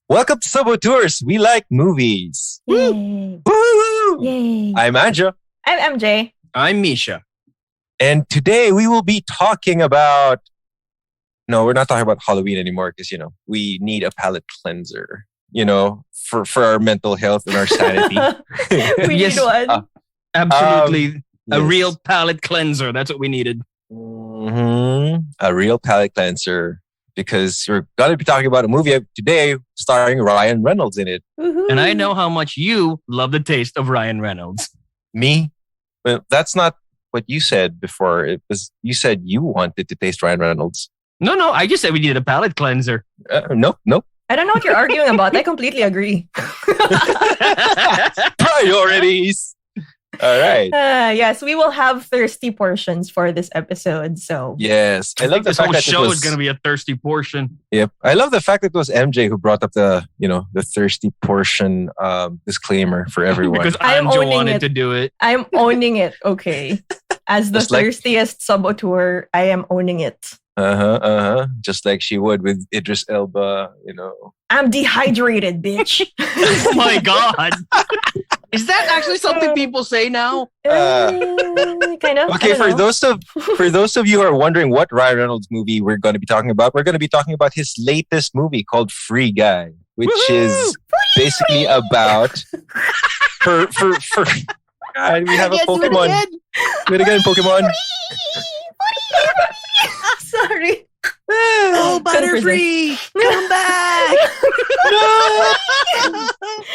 Welcome to Sub-Auteurs. We like movies. Yay. Woo! Yay. I'm Andrew. I'm MJ. I'm Misha. And today we will be talking about... No, we're not talking about Halloween anymore because, we need a palate cleanser, for our mental health and our sanity. We Yes. need one. Absolutely. A yes. real palate cleanser. That's what we needed. A real palate cleanser. Because we're going to be talking about a movie today starring Ryan Reynolds in it. Woohoo. And I know how much you love the taste of Ryan Reynolds. Me? Well, that's not what you said before. It was you said you wanted to taste Ryan Reynolds. No, I just said we needed a palate cleanser. Nope. I don't know what you're arguing about. I completely agree. Priorities. All right. Yes, we will have thirsty portions for this episode. So Yes. I love think the this fact whole that show it was, is going to be a thirsty portion. Yep. I love the fact that it was MJ who brought up the thirsty portion disclaimer for everyone. Because I'm Anjo owning wanted it. to do it. I'm owning it. Okay. As the Just like- thirstiest sub-auteur, I am owning it. Just like she would with Idris Elba, I'm dehydrated, bitch. Oh my God. Is that actually something people say now? Kind of. Okay, for those of you who are wondering what Ryan Reynolds movie we're going to be talking about, we're going to be talking about his latest movie called Free Guy, which is basically about for God, we have a Pokemon. We're again Pokemon. Sorry. Oh, Butterfree, come back.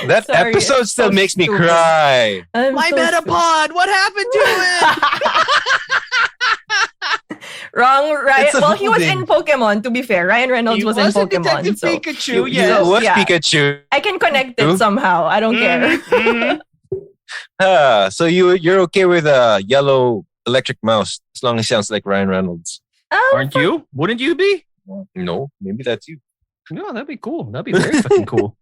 That Sorry, episode it's still so makes me stupid. cry. I'm My so Metapod, what happened to it? Wrong, Ryan. It's a Well, he was holding. in Pokemon, to be fair. Ryan Reynolds He was in wasn't Pokemon. Detective So Pikachu, You yes. was yeah. Pikachu. I can connect it Who? somehow. I don't care. Mhm. So you're okay with a yellow electric mouse as long as it sounds like Ryan Reynolds. Aren't you? Wouldn't you be? No, maybe that's you. No, that'd be cool. That'd be very fucking cool.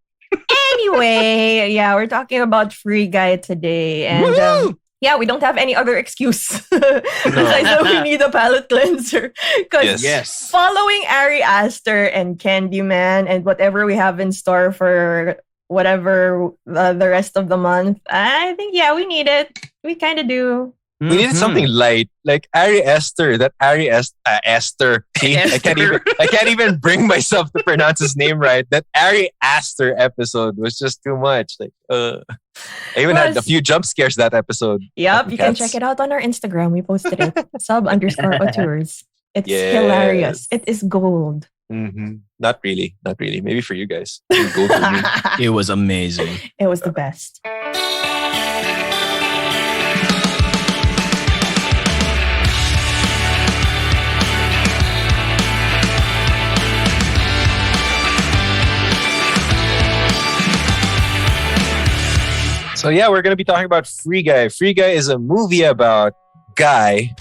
Anyway, yeah, we're talking about Free Guy today. And Woohoo! yeah, we don't have any other excuse besides that we need a palate cleanser. Because Yes. following Ari Aster and Candyman and whatever we have in store for whatever the rest of the month, I think, yeah, we need it. We kind of do. We needed Mhm. something light, like Ari Aster. That Ari Aster. See, I can't even bring myself to pronounce his name right. That Ari Aster episode was just too much. I even had a Was- few jump scares that episode. Yep, you can Cats. check it out on our Instagram. We posted it. Sub_Auteurs. It's Yes. hilarious. It is gold. Not really. Maybe for you guys. Go for me. It was amazing. It was the best. So yeah, we're gonna be talking about Free Guy. Free Guy is a movie about guy.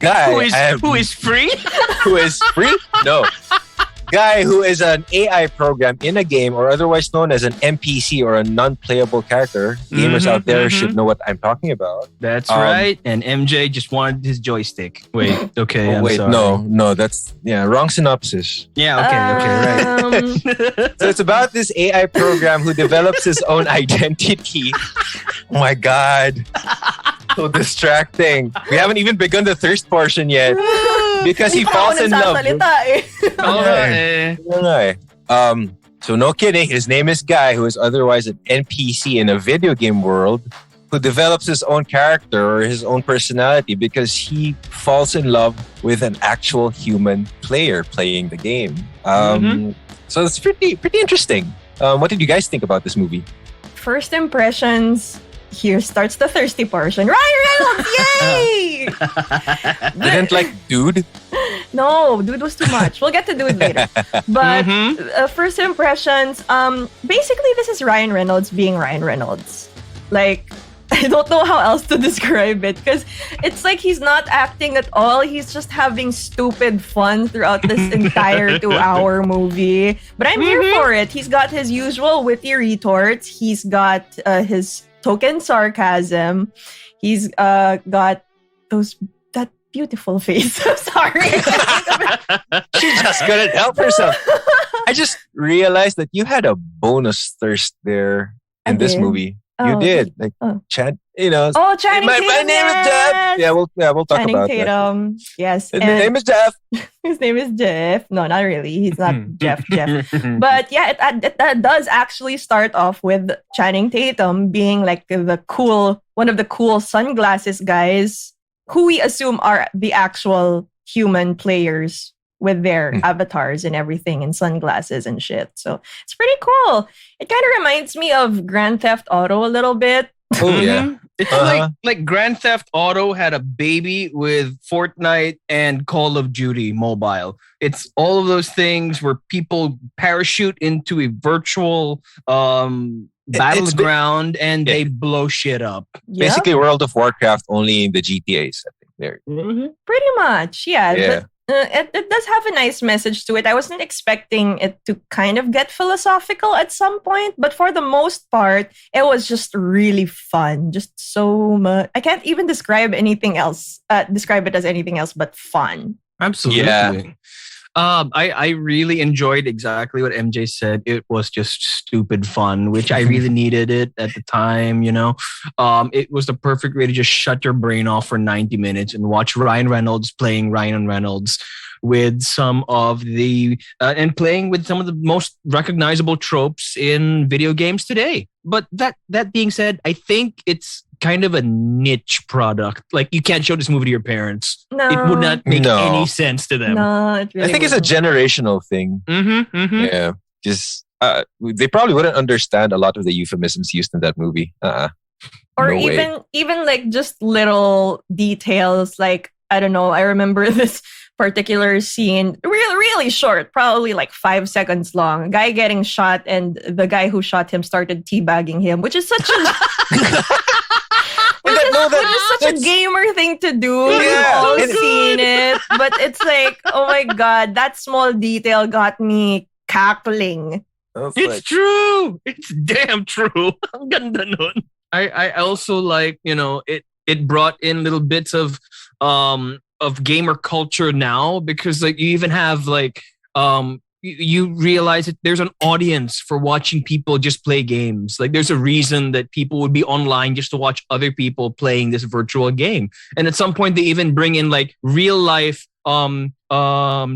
Guy Who is free? who is free? No. Guy who is an AI program in a game or otherwise known as an NPC or a non-playable character. Gamers out there should know what I'm talking about. That's right. And MJ just wanted his joystick. Wait, okay. I'm Wait, sorry. no, that's wrong synopsis. Yeah, okay, right. So it's about this AI program who develops his own identity. Oh my God. So distracting. We haven't even begun the thirst portion yet. Because he Hindi pa falls ako in love. nagsasalita eh. So no kidding, his name is Guy, who is otherwise an NPC in a video game world, who develops his own character or his own personality because he falls in love with an actual human player playing the game. So it's pretty interesting. What did you guys think about this movie? First impressions. Here starts the thirsty portion. Ryan Reynolds, yay! You didn't like Dude? No, dude was too much. We'll get to dude later. But first impressions, basically this is Ryan Reynolds being Ryan Reynolds. Like, I don't know how else to describe it because it's like he's not acting at all. He's just having stupid fun throughout this entire 2-hour movie. But I'm here for it. He's got his usual witty retorts. He's got his token sarcasm. He's got that beautiful face. I'm sorry. She just couldn't help herself. I just realized that you had a bonus thirst there in this movie. You did. Like, Channing Channing Tatum. My name is Jeff. Yeah, we'll talk Channing about Tatum. that. Yes. His name is Jeff. His name is Jeff. No, not really. He's not Jeff. But yeah, it does actually start off with Channing Tatum being like one of the cool sunglasses guys who we assume are the actual human players with their avatars and everything and sunglasses and shit. So it's pretty cool. It kind of reminds me of Grand Theft Auto a little bit. Oh yeah. It's like Grand Theft Auto had a baby with Fortnite and Call of Duty Mobile. It's all of those things where people parachute into a virtual battleground and they blow shit up. Yep. Basically World of Warcraft only in the GTAs, I think. There. Pretty much, yeah. But it does have a nice message to it. I wasn't expecting it to kind of get philosophical at some point, but for the most part, it was just really fun. Just so much. I can't even describe anything else. Describe it as anything else but fun. Absolutely. Yeah. I really enjoyed exactly what MJ said. It was just stupid fun, which I really needed it at the time, you know. It was the perfect way to just shut your brain off for 90 minutes and watch Ryan Reynolds playing Ryan Reynolds with some of the and playing with some of the most recognizable tropes in video games today. But that being said, I think it's kind of a niche product. Like, you can't show this movie to your parents. No. It would not make any sense to them. No, it really I think wouldn't. it's a generational thing. Yeah. Just they probably wouldn't understand a lot of the euphemisms used in that movie. Or no even like just little details. Like, I don't know, I remember this particular scene, really short, probably like 5 seconds long. A guy getting shot, and the guy who shot him started teabagging him, which is such a such a gamer thing to do. We've all seen it, but it's like, oh my god, that small detail got me cackling. It's true. It's damn true. Ang ganda nun. I also like, you know, it brought in little bits of gamer culture now, because like you even have like you realize that there's an audience for watching people just play games. Like, there's a reason that people would be online just to watch other people playing this virtual game. And at some point they even bring in like real life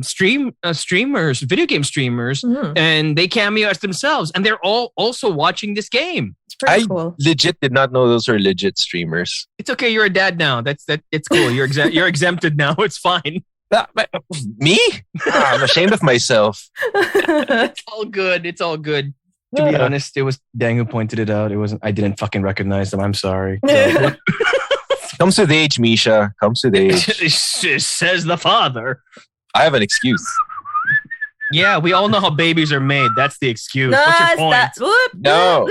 streamers, video game streamers, and they cameo as themselves, and they're all also watching this game. It's pretty cool. Legit did not know those are legit streamers. It's okay, you're a dad now. It's cool. You're exempted now. It's fine. Me? I'm ashamed of myself. It's all good. It's all good. To be honest, it was Dang who pointed it out. It wasn't. I didn't fucking recognize them. I'm sorry. Comes with age, Misha. Comes with age. Says the father. I have an excuse. Yeah, we all know how babies are made. That's the excuse. What's your point? No.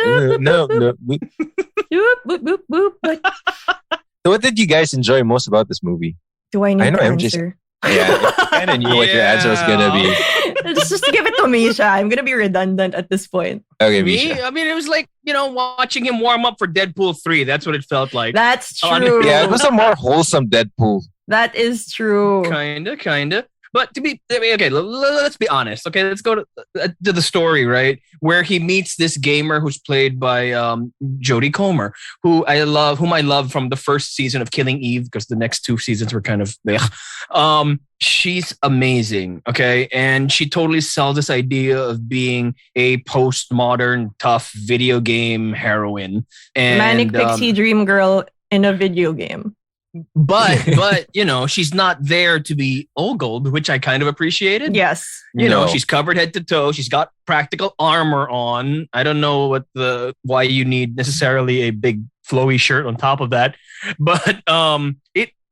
So what did you guys enjoy most about this movie? Do I need to answer? Yeah, I kind of knew what your answer was going to be. Just give it to Misha. I'm going to be redundant at this point. Okay, Me? Misha. I mean, it was like, you know, watching him warm up for Deadpool 3. That's what it felt like. That's true. Yeah, it was a more wholesome Deadpool. That is true. Kinda. But let's be honest. Okay, let's go to the story, right? Where he meets this gamer who's played by Jodie Comer, whom I love from the first season of Killing Eve, because the next two seasons were kind of she's amazing, okay? And she totally sells this idea of being a postmodern, tough video game heroine. And, Manic pixie dream girl in a video game. But you know, she's not there to be ogled, which I kind of appreciated. Yes. You know, she's covered head to toe. She's got practical armor on. I don't know why you need necessarily a big flowy shirt on top of that. But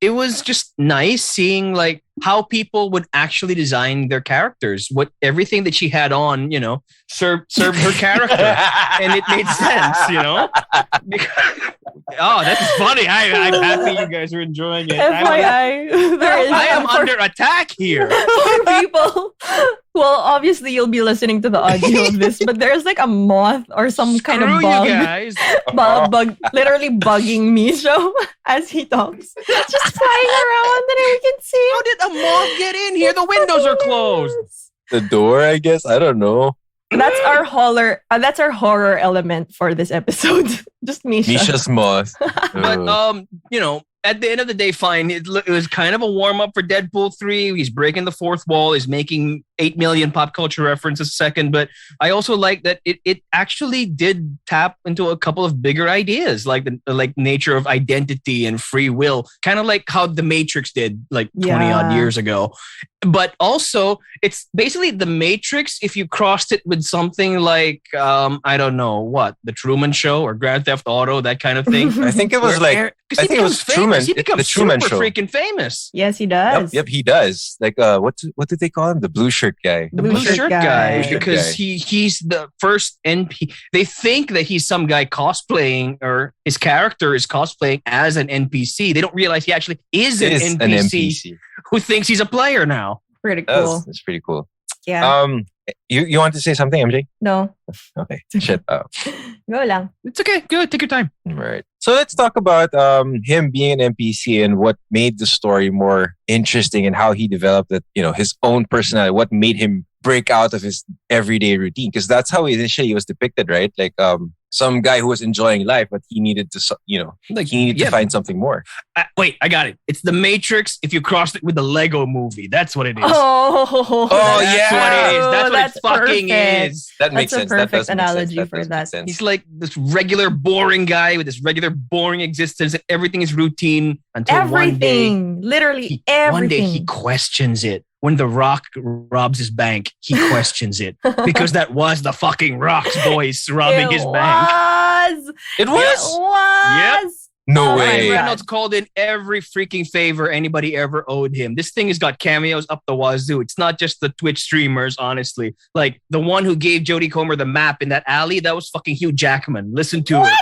it was just nice seeing like how people would actually design their characters. What everything that she had on, you know, served her character. And it made sense, you know? Oh, that's funny. I'm happy you guys are enjoying it. FYI, I am under attack here. For people Well, obviously you'll be listening to the audio of this, but there's like a moth or some kind of Screw bug, you guys. literally bugging Misha as he talks. It's just flying around and we can see How it. did a moth get in here? The windows are closed. The door, I guess. I don't know. That's our horror. That's our horror element for this episode. Just Misha. Misha's moth. But at the end of the day, fine. It was kind of a warm up for Deadpool 3. He's breaking the fourth wall. He's making 8 million pop culture references a second. But I also like that it actually did tap into a couple of bigger ideas, like the nature of identity and free will, kind of like how The Matrix did like 20 odd years ago. But also, it's basically The Matrix if you crossed it with something like, I don't know, what? The Truman Show or Grand Theft Auto, that kind of thing. I think it was I think it was Truman. He becomes the Truman super Show. freaking famous. Yes, he does. Yep, he does. Like, what did they call him? The blue shirt guy. The blue shirt guy. Blue shirt Because guy. he's the first NPC. They think that he's some guy cosplaying, or his character is cosplaying as an NPC. They don't realize he actually is an NPC who thinks he's a player now. Pretty cool. That's pretty cool. Yeah. You want to say something, MJ? No. Okay. Shut up. Go lang. It's okay. Good. Take your time. Right. So let's talk about him being an NPC and what made the story more interesting and how he developed it, his own personality, what made him break out of his everyday routine. Because that's how initially he was depicted, right? Like some guy who was enjoying life, but he needed to, to find something more. Wait, I got it. It's The Matrix if you crossed it with the Lego movie. That's what it is. Oh, that's what it is. That's what it fucking perfect. is. That makes That's sense. a That perfect does make analogy sense. for that. He's like this regular boring guy with this regular boring existence, and everything is routine until everything. Literally everything. One day he questions it. When The Rock robs his bank, he questions it because that was the fucking Rock's voice robbing his bank. It was? Yep. No way. Ryan Reynolds called in every freaking favor anybody ever owed him. This thing has got cameos up the wazoo. It's not just the Twitch streamers, honestly. Like the one who gave Jodie Comer the map in that alley, that was fucking Hugh Jackman. Listen to it.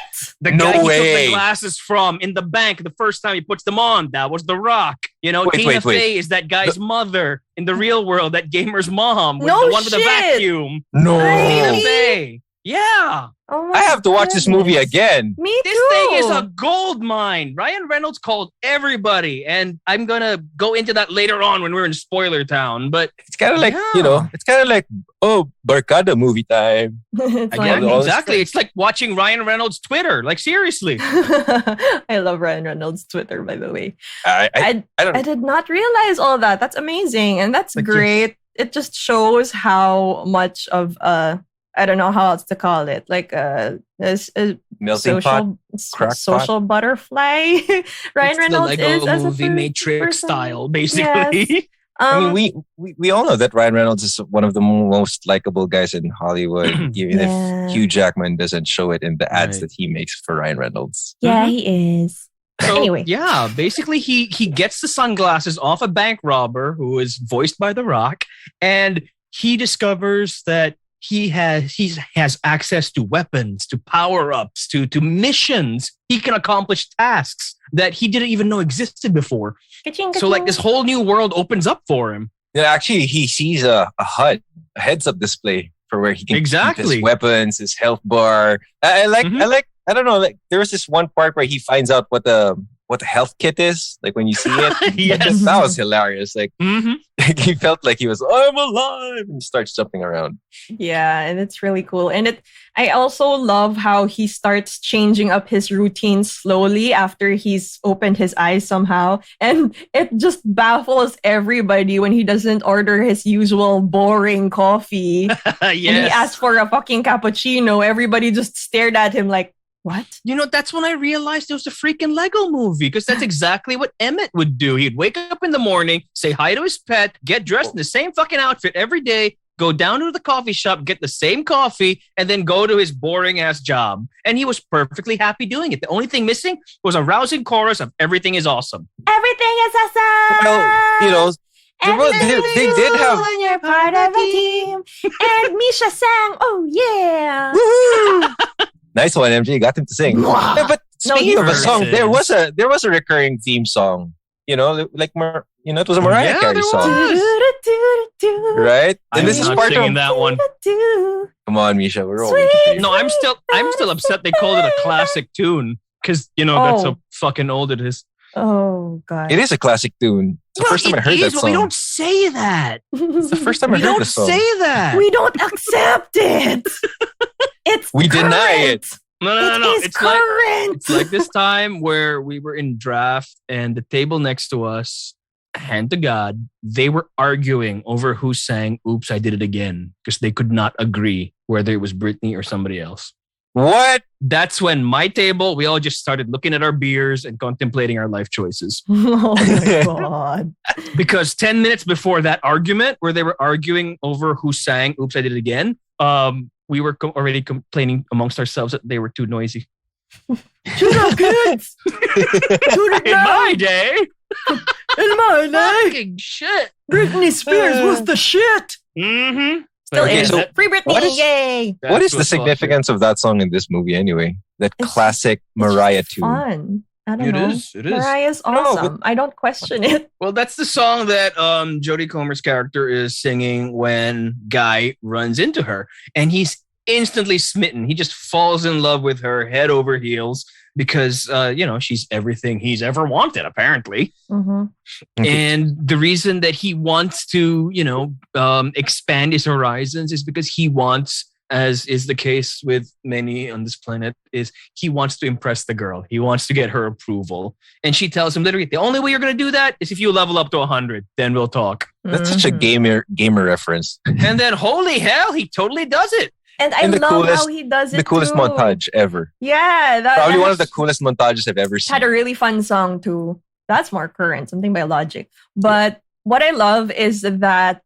The guy he took the glasses from in the bank the first time he puts them on, that was The Rock. Tina Fey is that guy's mother in the real world, that gamer's mom. The one with the vacuum. No. Tina Fey. Yeah. Oh I have to watch this movie again. Me too. This thing is a gold mine. Ryan Reynolds called everybody, and I'm gonna go into that later on when we're in spoiler town. But it's kind of like it's kind of like Barkada movie time. Again, exactly. It's like watching Ryan Reynolds' Twitter. Like seriously. I love Ryan Reynolds' Twitter, by the way. I did not realize all that. That's amazing, and that's great. It just shows how much of I don't know how else to call it, like a melting social butterfly. Ryan Reynolds the Lego is as movie a Matrix style, basically. Yes. I mean, we all know that Ryan Reynolds is one of the most likable guys in Hollywood, even if Hugh Jackman doesn't show it in the ads that he makes for Ryan Reynolds. Yeah, he is. So, anyway. Yeah, basically he gets the sunglasses off a bank robber who is voiced by The Rock, and he discovers that he has access to weapons, to power-ups, to missions. He can accomplish tasks that he didn't even know existed before. Ka-ching, so like this whole new world opens up for him. Yeah, actually he sees a HUD, a heads-up display for where he can keep his weapons, his health bar. I don't know, like there was this one part where he finds out what the health kit is, like when you see it. Yes. That was hilarious. Like he felt like he was, I'm alive, and starts jumping around. Yeah, and it's really cool. And I also love how he starts changing up his routine slowly after he's opened his eyes somehow. And it just baffles everybody when he doesn't order his usual boring coffee. Yes. And he asks for a fucking cappuccino. Everybody just stared at him like, what? That's when I realized it was a freaking Lego movie, because that's exactly what Emmett would do. He'd wake up in the morning, say hi to his pet, get dressed in the same fucking outfit every day, go down to the coffee shop, get the same coffee, and then go to his boring ass job. And he was perfectly happy doing it. The only thing missing was a rousing chorus of everything is awesome. Everything is awesome. Well, they did have. When you're part of a team. And Misha sang, oh yeah. Woohoo! Nice one, MJ. You got him to sing. Yeah, but speaking of a song, there was a recurring theme song like it was a Mariah Carey song, right? And this is part singing of that one. Come on, Misha, we're all No, I'm still upset they called it a classic tune because that's how fucking old it is. Oh God! It is a classic tune. It's the first time I heard that song. We don't say that. It's the first time I heard the song. We don't say that. We don't accept it. We deny it. No. It's current. It's like this time where we were in draft and the table next to us, hand to God, they were arguing over who sang "Oops, I Did It Again" because they could not agree whether it was Britney or somebody else. What? That's when my table, we all just started looking at our beers and contemplating our life choices. Oh my God. Because 10 minutes before that argument where they were arguing over who sang "Oops, I Did It Again," we were already complaining amongst ourselves that they were too noisy. Shut up, kids! In my day. In my day. Fucking shit. Britney Spears was the shit. Mm-hmm. Still is. So Free Britney, yay! What is the significance of that song in this movie anyway? That classic Mariah tune. Fun. I don't know. It is. Mariah's awesome. I don't question it. Well, that's the song that Jodie Comer's character is singing when Guy runs into her. And he's instantly smitten. He just falls in love with her head over heels because, she's everything he's ever wanted, apparently. Mm-hmm. And the reason that he wants to, expand his horizons is because he wants, as is the case with many on this planet, is he wants to impress the girl. He wants to get her approval. And she tells him literally, the only way you're going to do that is if you level up to 100. Then we'll talk. That's such a gamer reference. And then, holy hell, he totally does it. And I love how he does it. The coolest too. montage ever. Yeah. Probably one of the coolest montages I've ever seen. Had a really fun song too. That's more current, something by Logic. But what I love is that,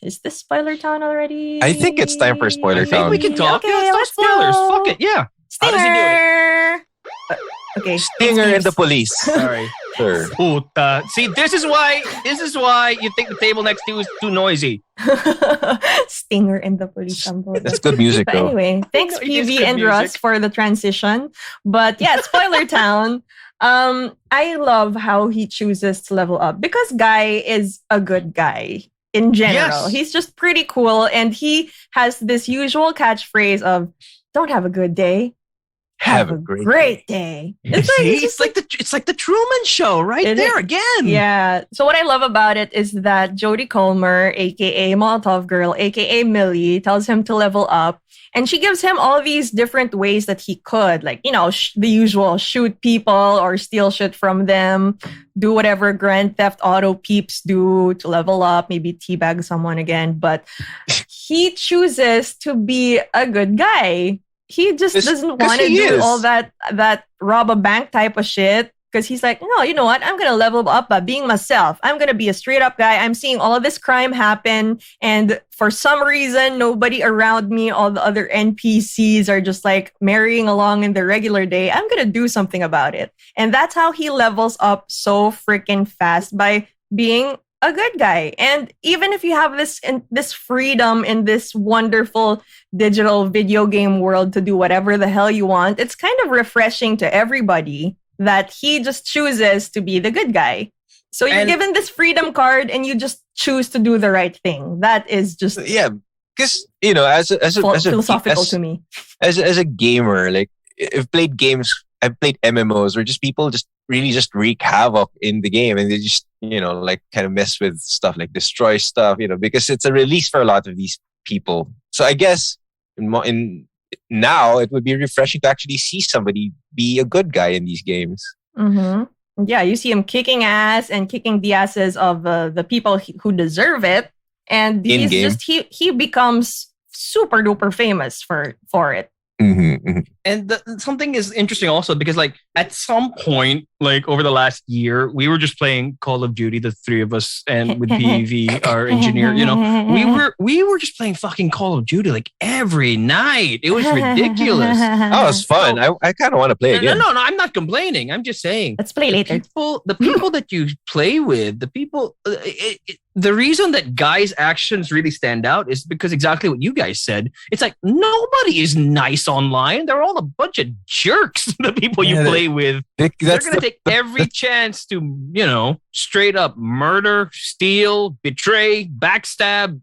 is this Spoiler Town already? I think it's time for Spoiler Town. I think we can talk. Okay, let's talk spoilers. go. Fuck it. Yeah. Stinger! How does he do it? Okay. Stinger and the police. Sorry. Sure. Puta. See, this is why you think the table next to you is too noisy. Stinger and the police. That's good music, But though. anyway, thanks It is PV good and music. Russ for the transition. But yeah, Spoiler Town. I love how he chooses to level up because Guy is a good guy in general. Yes. He's just pretty cool, and he has this usual catchphrase of "Don't have a good day, Have a great day." It's like the Truman Show right It there is. again. Yeah. So what I love about it is that Jodie Comer, aka Molotov Girl, aka Millie, tells him to level up, and she gives him all these different ways that he could, like the usual: shoot people or steal shit from them, do whatever Grand Theft Auto peeps do to level up, maybe teabag someone again. But he chooses to be a good guy. He just doesn't want to do all that rob a bank type of shit because he's like, no, you know what? I'm going to level up by being myself. I'm going to be a straight up guy. I'm seeing all of this crime happen. And for some reason, nobody around me, all the other NPCs are just like marrying along in their regular day. I'm going to do something about it. And that's how he levels up so freaking fast, by being a good guy. And even if you have this freedom in this wonderful digital video game world to do whatever the hell you want, it's kind of refreshing to everybody that he just chooses to be the good guy. So you're given this freedom card and you just choose to do the right thing. That is just because as a philosophical to me. As a gamer, like I've played MMOs where just people just really wreak havoc in the game, and they just kind of mess with stuff, like destroy stuff, because it's a release for a lot of these people. So I guess now it would be refreshing to actually see somebody be a good guy in these games. Mm-hmm. Yeah, you see him kicking ass and kicking the asses of the people who deserve it, and he becomes super duper famous for it. Mm-hmm, mm-hmm. And something is interesting also because, like, at some point, like over the last year, we were just playing Call of Duty, the three of us, and with PV, our engineer. We were just playing fucking Call of Duty like every night. It was ridiculous. Oh, it was fun. I kind of want to play again. No, I'm not complaining. I'm just saying. Let's play later. The people that you play with, the people, the reason that Guy's actions really stand out is because exactly what you guys said. It's like nobody is nice online. They're all a bunch of jerks. The people you play with. They're going to take every chance to, straight up murder, steal, betray, backstab,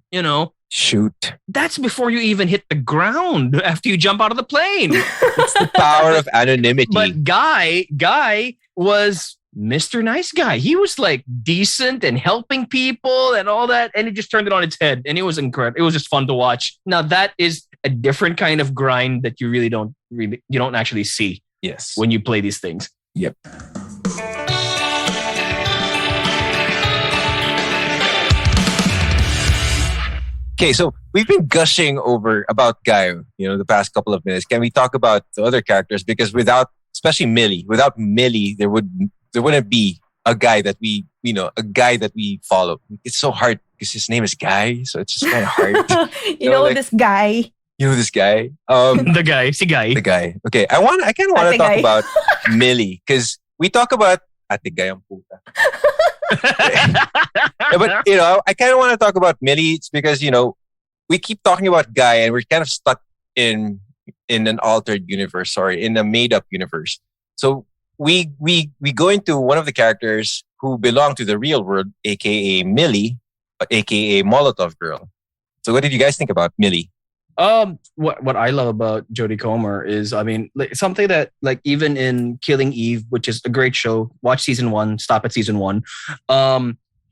Shoot. That's before you even hit the ground after you jump out of the plane. It's the power of anonymity. But Guy was Mr. Nice Guy. He was like decent and helping people and all that. And he just turned it on its head. And it was incredible. It was just fun to watch. Now that is a different kind of grind that you don't actually see. Yes. When you play these things. Yep. Okay, so we've been gushing about Guy, the past couple of minutes. Can we talk about the other characters? Because especially Millie, without Millie, there wouldn't be a guy that we follow. It's so hard because his name is Guy, so it's just kind of hard. This guy. You know this guy? The guy. The guy. Okay, I kind of want to talk about Millie because we talk about Ate Guy ang puta. But I kind of want to talk about Millie. It's because we keep talking about Guy and we're kind of stuck in an altered universe or in a made up universe. So we go into one of the characters who belong to the real world, aka Millie, aka Molotov Girl. So what did you guys think about Millie? What I love about Jodie Comer is, something that even in Killing Eve, which is a great show, watch season 1, stop at season 1.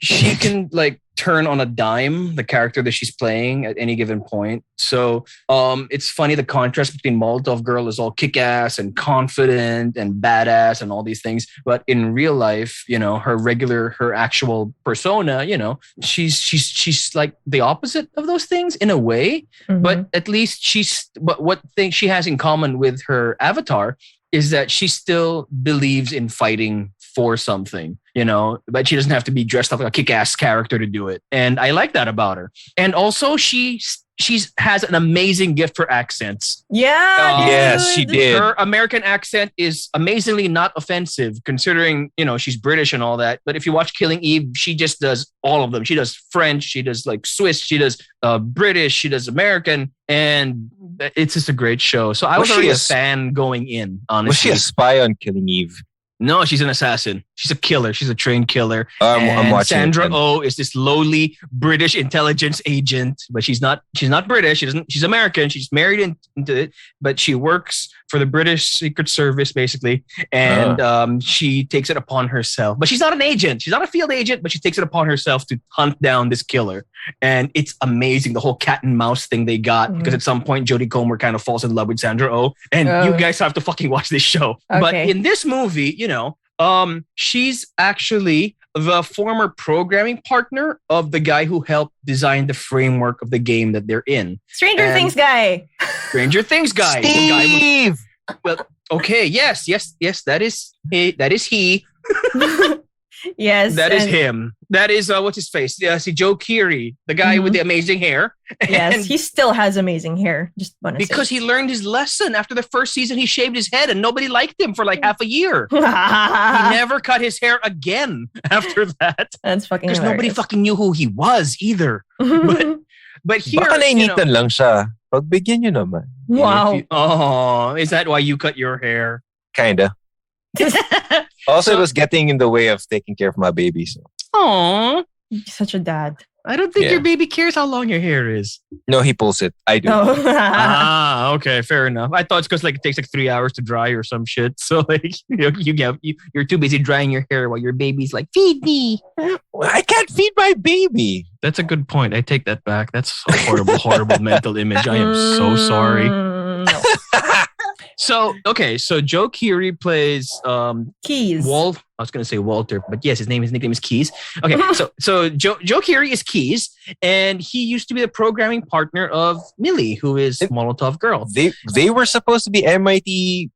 She can turn on a dime the character that she's playing at any given point. So it's funny, the contrast between Molotov Girl is all kick-ass and confident and badass and all these things, but in real life, her actual persona, she's like the opposite of those things in a way. Mm-hmm. But at least what thing she has in common with her avatar is that she still believes in fighting for something, but she doesn't have to be dressed up like a kick-ass character to do it. And I like that about her. And also she has an amazing gift for accents. Yeah. Yes, she did. Her American accent is amazingly not offensive considering, she's British and all that. But if you watch Killing Eve, she just does all of them. She does French, she does Swiss, she does British, she does American. And it's just a great show. So I was already a fan going in, honestly. Was she a spy on Killing Eve? No, she's an assassin. She's a killer. She's a trained killer. I'm watching Sandra Oh is this lowly British intelligence agent, but she's not British. She's American. She's married into it, but she works for the British Secret Service basically, and she takes it upon herself. But she's not an agent. She's not a field agent, but she takes it upon herself to hunt down this killer. And it's amazing, the whole cat and mouse thing they got, because at some point Jodie Comer kind of falls in love with Sandra Oh, and you guys have to fucking watch this show. Okay. But in this movie, she's actually the former programming partner of the guy who helped design the framework of the game that they're in. Stranger Things guy. Steve! Well, okay, yes, that is he. Yes. That is him. That is, what's his face? See, Joe Keery, the guy with the amazing hair. Yes, he still has amazing hair. Just because he learned his lesson. After the first season, he shaved his head and nobody liked him for half a year. He never cut his hair again after that. That's fucking Because nobody fucking knew who he was either. But here, baka nainitan lang siya. Pagbigyan nyo naman. Wow. Is that why you cut your hair? Kinda. Also, it was getting in the way of taking care of my baby. So. Aww. Such a dad. I don't think your baby cares how long your hair is. No, he pulls it. I do. Oh. Okay, fair enough. I thought it's because it takes 3 hours to dry or some shit. So you're too busy drying your hair while your baby's like, feed me. Well, I can't feed my baby. That's a good point. I take that back. That's a horrible mental image. I am so sorry. No. So Joe Keery plays Keys. I was going to say Walter, but yes, his nickname is Keys. Okay, so Joe Keery is Keys, and he used to be the programming partner of Millie, who is Molotov Girl. They were supposed to be MIT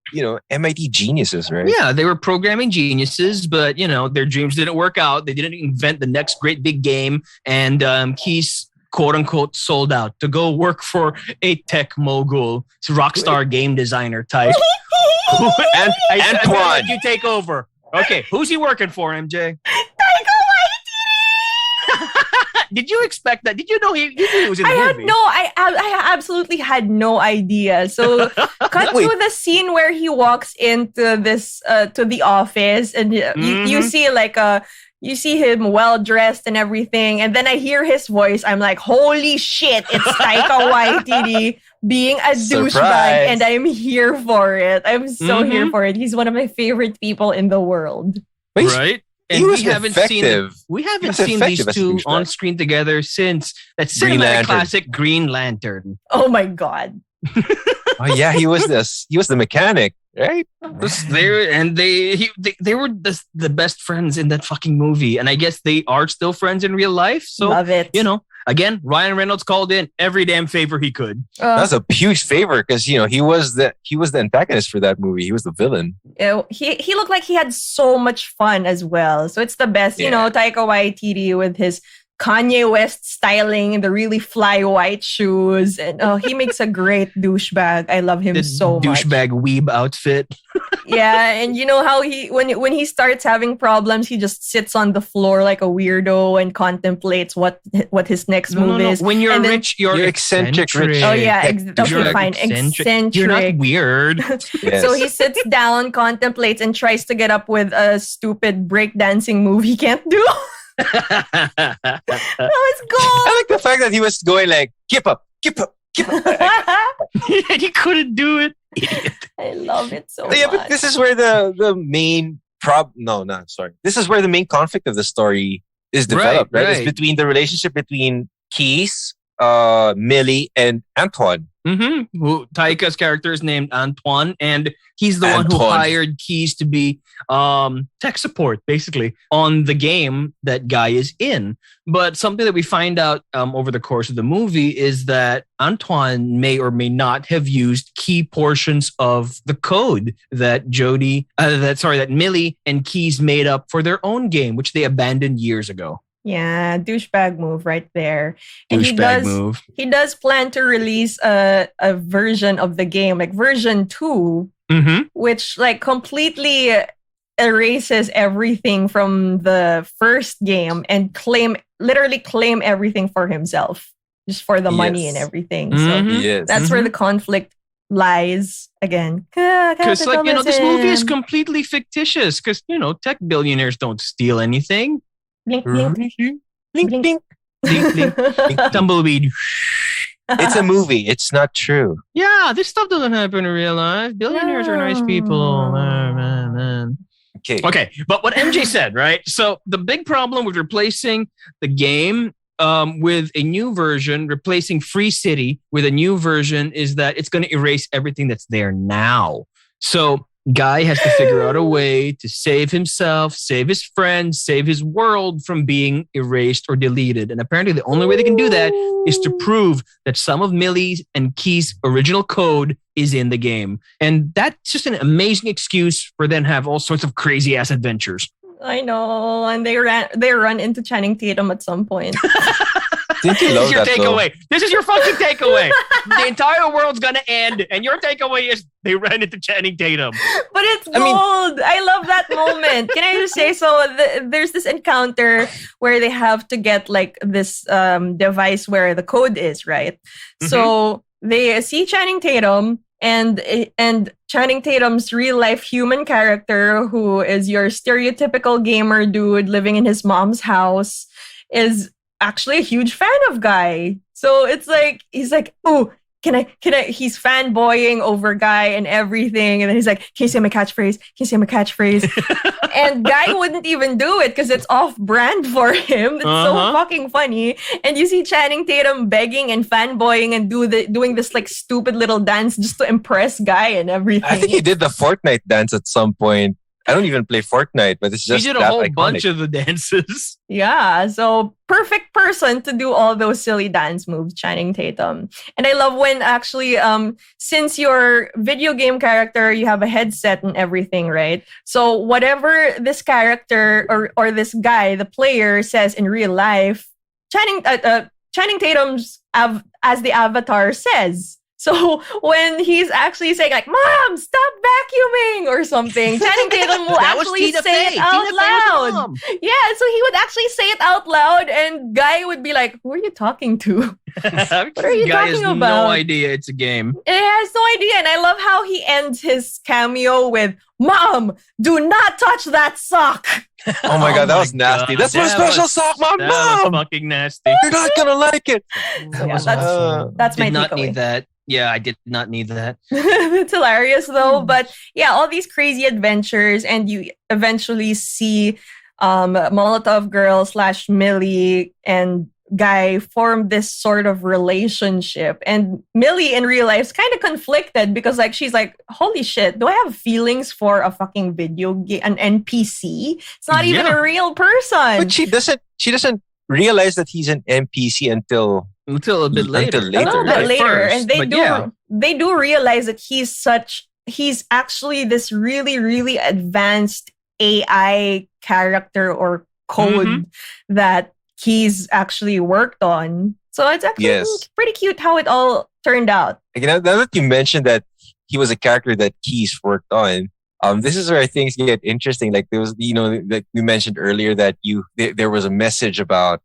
geniuses, right? Yeah, they were programming geniuses, but their dreams didn't work out. They didn't invent the next great big game, and Keys, quote unquote, sold out to go work for a tech mogul, rock star game designer type. And Antoine, you take over. Okay, who's he working for, MJ? Taika Waititi! Did you expect that? Did you know he was in the movie? I absolutely had no idea. So cut to the scene where he walks into this to the office, and you see you see him well dressed and everything, and then I hear his voice. I'm like, holy shit! It's Taika Waititi being a douchebag, and I'm here for it. I'm so here for it. He's one of my favorite people in the world. Right? And we haven't seen these two on screen together since that cinematic classic Green Lantern. Oh my god. Oh yeah, he was the mechanic, right? They were the best friends in that fucking movie, and I guess they are still friends in real life. So love it. Again, Ryan Reynolds called in every damn favor he could. That's a huge favor because he was the antagonist for that movie. He was the villain. He looked like he had so much fun as well. So it's the best, Taika Waititi with his Kanye West styling, the really fly white shoes, and he makes a great douchebag. I love him so much. Douchebag weeb outfit. Yeah, and you know how he when he starts having problems, he just sits on the floor like a weirdo and contemplates what his next move is. When you're rich, you're eccentric. Oh yeah, okay, fine. Eccentric. You're not weird. Yes. So he sits down, contemplates, and tries to get up with a stupid breakdancing move he can't do. That was cool. I like the fact that he was going like, keep up. And he couldn't do it. I love it so Yeah, much. but this is where the main This is where the main conflict of the story is developed, right? It's between the relationship between Keys, Millie, and Antoine. Who Taika's character is named Antoine, and he's the one who hired Keys to be tech support, basically, on the game that Guy is in. But something that we find out over the course of the movie is that Antoine may or may not have used key portions of the code that that Millie and Keys made up for their own game, which they abandoned years ago. Yeah, douchebag move right there. And he does plan to release a version of the game, like version 2, which like completely erases everything from the first game and literally claim everything for himself, just for the money and everything. So that's where the conflict lies again. Because this movie is completely fictitious because, tech billionaires don't steal anything. Blink, blink. Blink, blink. Blink, blink. Tumbleweed. It's a movie. It's not true. Yeah, this stuff doesn't happen in real life. Billionaires are nice people. Man. Okay, but what MJ said, right? So the big problem with replacing the game with a new version, replacing Free City with a new version, is that it's going to erase everything that's there now. So Guy has to figure out a way to save himself, save his friends, save his world from being erased or deleted. And apparently the only way they can do that is to prove that some of Millie's and Key's original code is in the game. And that's just an amazing excuse for them to have all sorts of crazy ass adventures. I know. And they run into Channing Tatum at some point. This is your takeaway. This is your fucking takeaway. The entire world's gonna end, and your takeaway is they ran into Channing Tatum. But it's gold. I love that moment. Can I just say so? There's this encounter where they have to get like this device where the code is, right? So they see Channing Tatum. And Channing Tatum's real life human character, who is your stereotypical gamer dude living in his mom's house, is actually a huge fan of Guy. So it's like, he's like, oh, can I, he's fanboying over Guy and everything. And then he's like, can you say my catchphrase? And Guy wouldn't even do it because it's off brand for him. It's so fucking funny. And you see Channing Tatum begging and fanboying and doing this like stupid little dance just to impress Guy and everything. I think he did the Fortnite dance at some point. I don't even play Fortnite, but it's just he did a whole bunch of the dances. Yeah, so perfect person to do all those silly dance moves, Channing Tatum. And I love when actually, since your video game character, you have a headset and everything, right? So whatever this character or this guy, the player, says in real life, Channing Tatum's as the avatar says. So when he's actually saying like, "Mom, stop vacuuming" or something, Channing Tatum will actually say it out loud. Yeah, so he would actually say it out loud, and Guy would be like, "Who are you talking to? What are you Guy talking has about?" no idea it's a game. It has no idea, and I love how he ends his cameo with, "Mom, do not touch that sock." Oh my god, that was nasty. That's my special sock, Mom. That was fucking nasty. You're not gonna like it. So yeah, that's my Did not takeaway. need that. Yeah, I did not need that. It's hilarious though, but yeah, all these crazy adventures, and you eventually see Molotov Girl / Millie and Guy form this sort of relationship, and Millie in real life is kind of conflicted because like she's like, holy shit, do I have feelings for a fucking video game, an NPC? It's not even a real person. But she doesn't realize that he's an NPC until a bit later. A little bit later, first, and they do realize that he's actually this really, really advanced AI character or code that he's actually worked on. So it's actually pretty cute how it all turned out. Now that you mentioned that he was a character that Keys worked on, this is where things get interesting. Like there was, like we mentioned earlier that there was a message about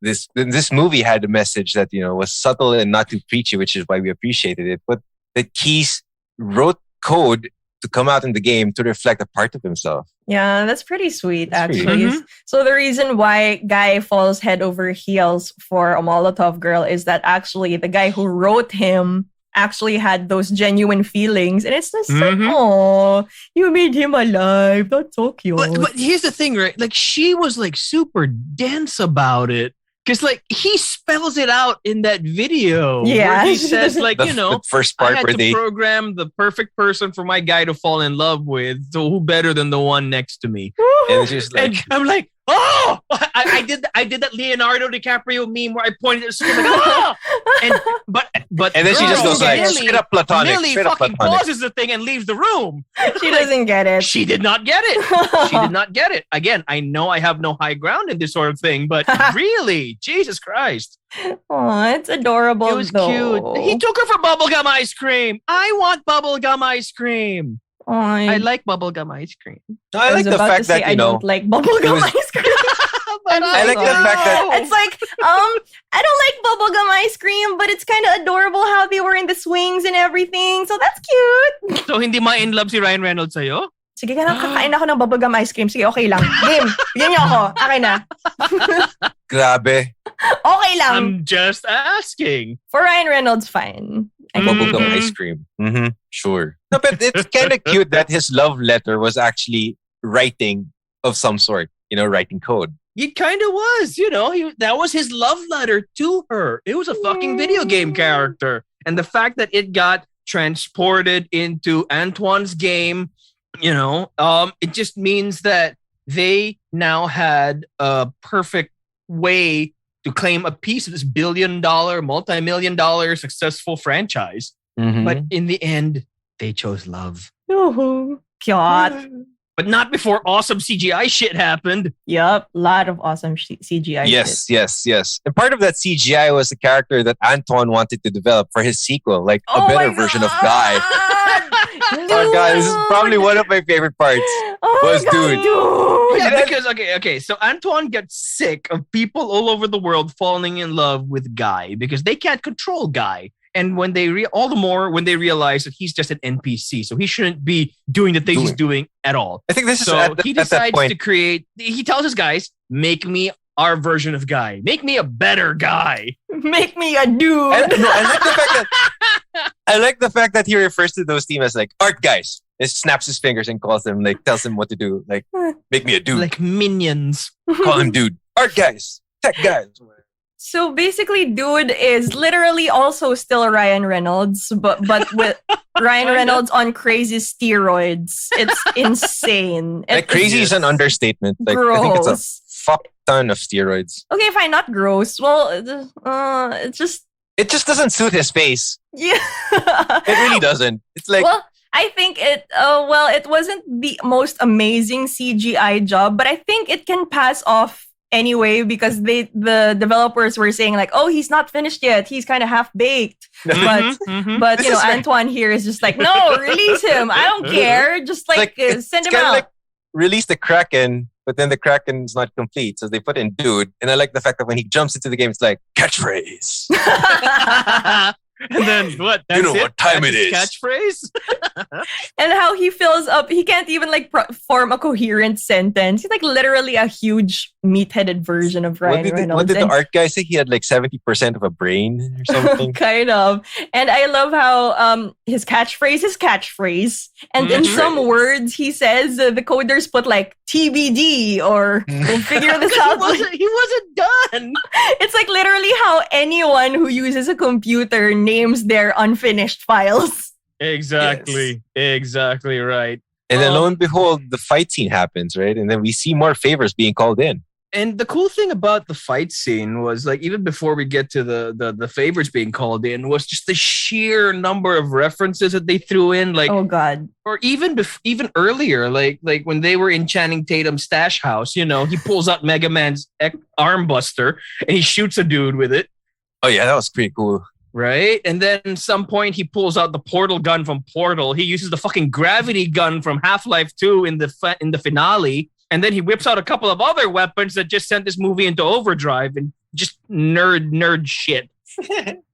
this. This movie had a message that was subtle and not too preachy, which is why we appreciated it. But that Keys wrote code to come out in the game to reflect a part of himself. Yeah, that's pretty sweet, actually. So the reason why Guy falls head over heels for a Molotov Girl is that actually the guy who wrote him actually had those genuine feelings. And it's just like, oh, you made him alive. That's so cute. But here's the thing, right? Like, she was like super dense about it. Because like he spells it out in that video. Yeah. Where he says like, the first part I had where to program the perfect person for my guy to fall in love with. So who better than the one next to me? And it's just like, and I'm like, oh, I did that Leonardo DiCaprio meme where I pointed at screen like, oh! But and then she just goes like, Millie, straight up platonic. Millie fucking pauses the thing and leaves the room. She doesn't get it. She did not get it. She did not get it. Again, I know I have no high ground in this sort of thing, but really, Jesus Christ. Oh, it's adorable. It was though. cute. He took her for bubblegum ice cream. I want bubblegum ice cream. Oh, I like bubblegum ice cream. No, I like the fact that I don't like bubblegum ice cream. I like the fact that it's like I don't like bubblegum ice cream, but it's kind of adorable how they were in the swings and everything. So that's cute. So hindi ma-in love si Ryan Reynolds sa'yo? Sige ka na, kakain ako ng bubblegum ice cream. Sige, okay lang. Game. Bigyan niyo ako. Akin na. Grabe. Okay lang. I'm just asking. For Ryan Reynolds, fine. Bubblegum ice cream. Sure. No, but it's kind of cute that his love letter was actually writing of some sort. Writing code. It kind of was, that was his love letter to her. It was a fucking video game character. And the fact that it got transported into Antoine's game, it just means that they now had a perfect way to claim a piece of this billion-dollar, multi-million-dollar successful franchise. But in the end, they chose love. Cute. But not before awesome CGI shit happened. Yep, a lot of awesome CGI shit. Yes. And part of that CGI was the character that Antoine wanted to develop for his sequel, like a better version of Guy. Oh God, this is probably one of my favorite parts. Dude. Yeah, because okay. So Antoine gets sick of people all over the world falling in love with Guy because they can't control Guy. And when they when they realize that he's just an NPC, so he shouldn't be doing the things he's doing at all. I think this so is he decides to create. He tells his guys, "Make me our version of Guy. Make me a better Guy. Make me a dude." I like the fact that he refers to those teams as like art guys. He snaps his fingers and calls them, like tells them what to do. Like, make me a dude. Like minions. Call him dude. Art guys. Tech guys. So basically, dude is literally also still Ryan Reynolds, but with Ryan Reynolds on crazy steroids. It's insane. Crazy is an understatement. Like, gross. I think it's a fuck ton of steroids. Okay, fine, not gross. Well, it just doesn't suit his face. Yeah, it really doesn't. It's like, well, I think it wasn't the most amazing CGI job, but I think it can pass off anyway because the developers were saying like, oh, he's not finished yet. He's kind of half baked. But you know, Antoine here is just like, no, release him. I don't care. Just send him out. Like, release the Kraken, but then the Kraken's not complete, so they put in dude. And I like the fact that when he jumps into the game, it's like catchphrase. And then what? That's what time it is. Catchphrase. And how he fills up. He can't even like form a coherent sentence. He's like literally a huge meat-headed version of Ryan Reynolds. What did the art guy say? He had like 70% of a brain or something. Kind of. And I love how his catchphrase is catchphrase. And in some words, he says the coders put like TBD or we'll figure this out. He wasn't done. It's like literally how anyone who uses a computer names their unfinished files. Exactly. Yes. Exactly right. And then lo and behold, the fight scene happens, right? And then we see more favors being called in. And the cool thing about the fight scene was like even before we get to the favors being called in was just the sheer number of references that they threw in. Like, oh god, or even earlier, like when they were in Channing Tatum's stash house, you know, he pulls out Mega Man's armbuster and he shoots a dude with it. Oh yeah, that was pretty cool. Right? And then at some point he pulls out the portal gun from Portal. He uses the fucking gravity gun from Half-Life 2 in the finale. And then he whips out a couple of other weapons that just sent this movie into overdrive and just nerd shit.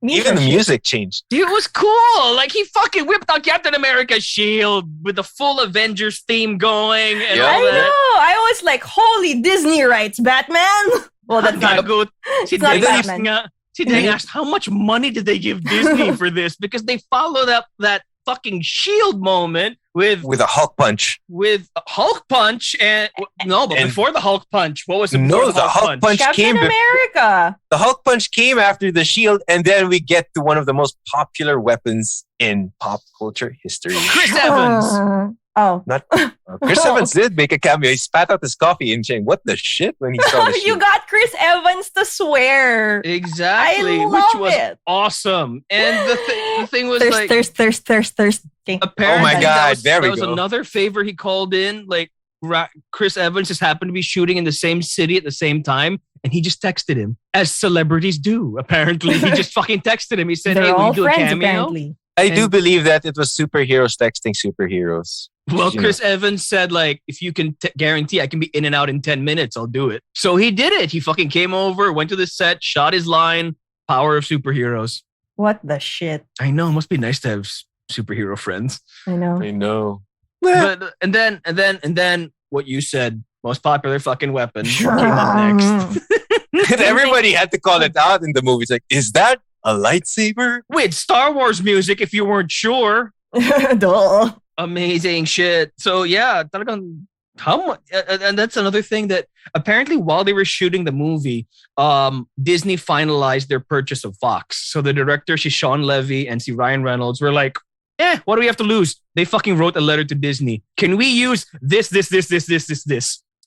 Even the music changed. Dude, it was cool. Like he fucking whipped out Captain America's shield with the full Avengers theme going and all that. I know. I was like, holy Disney rights, Batman. Well, that's not good. It's not Batman. They asked how much money did they give Disney for this because they followed up that fucking shield moment with a Hulk punch. With a Hulk punch before the Hulk punch, what was it? No, the Hulk punch Captain America. The Hulk punch came after the shield, and then we get to one of the most popular weapons in pop culture history. Chris Evans. Chris Evans did make a cameo. He spat out his coffee and saying, "What the shit?" when he saw the shield. You got Chris Evans to swear. Exactly, which was awesome. And the thing was thirst. Apparently, oh my god, that was another favor he called in. Like Chris Evans just happened to be shooting in the same city at the same time, and he just texted him, as celebrities do. Apparently, he just fucking texted him. He said, "They're hey, will all you do friends, a cameo?" Apparently. I do believe that it was superheroes texting superheroes. Well, Chris Evans said, like, if you can guarantee I can be in and out in 10 minutes, I'll do it. So he did it. He fucking came over, went to the set, shot his line, power of superheroes. What the shit? I know. It must be nice to have superhero friends. I know. But, and then what you said, most popular fucking weapon came up next. And everybody had to call it out in the movie. It's like, is that a lightsaber? With Star Wars music, if you weren't sure. Duh. Amazing shit. So yeah, talagang how much? And that's another thing that apparently while they were shooting the movie, Disney finalized their purchase of Fox. So the director, Sean Levy, and Ryan Reynolds were like, what do we have to lose? They fucking wrote a letter to Disney. Can we use this?